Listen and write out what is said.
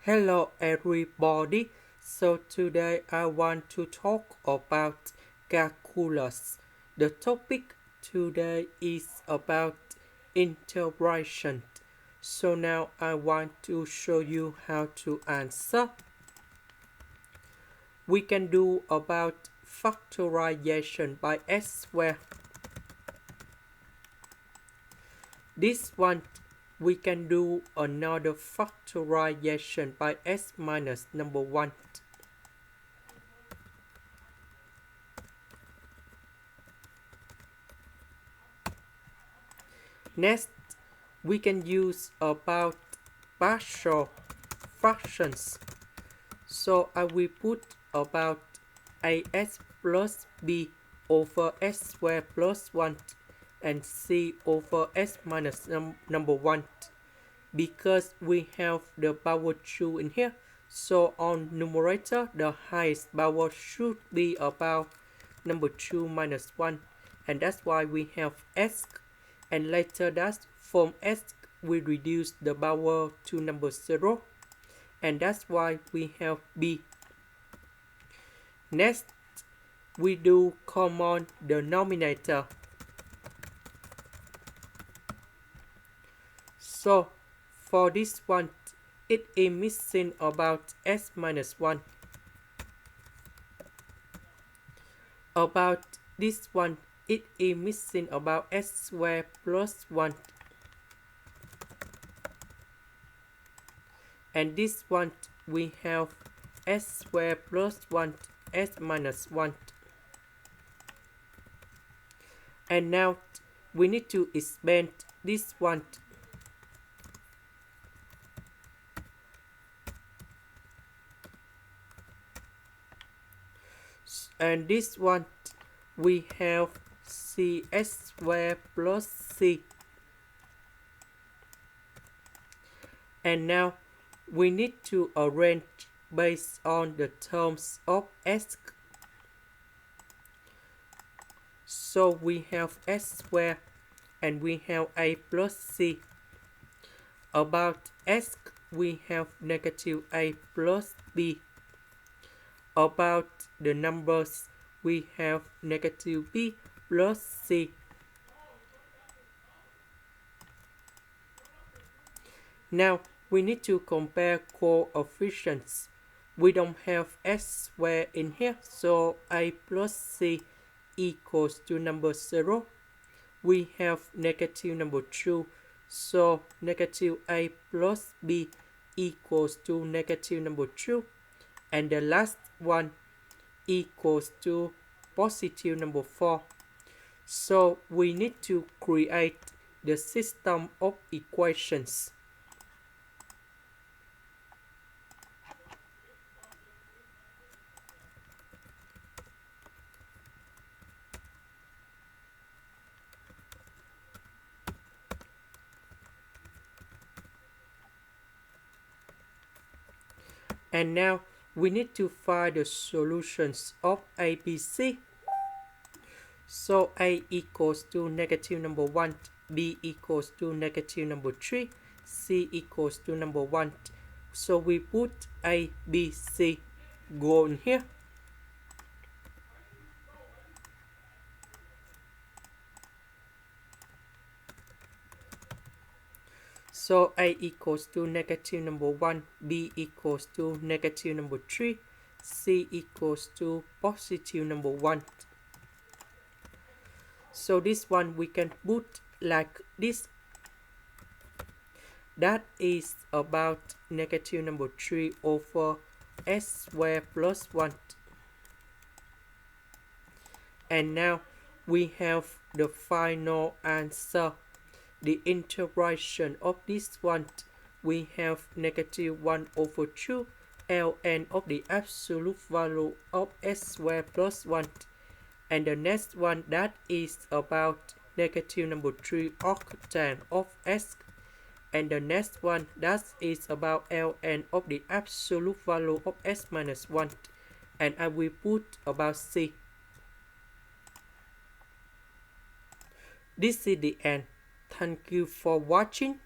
Hello everybody. So today I want to talk about calculus. The topic today is about integration. So now I want to show you how to answer. We can do about factorization by s squared. This one we can do another factorization by s minus number 1. Next, we can use about partial fractions. So I will put about as plus b over s squared plus 1 and c over s minus number 1 because we have the power 2 in here. So on numerator, the highest power should be about number 2 minus 1, and that's why we have s, and later that from s we reduce the power to number 0, and that's why we have b. Next, we do common denominator. So for this one, it is missing about s minus 1. About this one, it is missing about s squared plus 1. And this one, we have s squared plus 1, s minus 1. And now we need to expand this one. And this one, we have cs squared plus c. And now we need to arrange based on the terms of s. So we have s squared and we have a plus c. About s, we have negative a plus b. About the numbers, we have negative b plus c. Now we need to compare coefficients. We don't have s squared in here, so a plus c equals to number 0. We have negative number 2, so negative a plus b equals to negative number 2. And the last one equals to positive number 4. So we need to create the system of equations. And now we need to find the solutions of ABC. So A equals to negative number 1, B equals to negative number 3, C equals to number 1. So we put A, B, C go in here. So A equals to negative number 1, B equals to negative number 3, C equals to positive number 1. So this one we can put like this. That is about negative number 3 over s squared plus 1. And now we have the final answer. The integration of this one, we have negative 1 over 2 ln of the absolute value of s squared plus 1. And the next one, that is about negative number 3 octane of s. And the next one, that is about ln of the absolute value of s minus 1. And I will put about c. This is the end. Thank you for watching.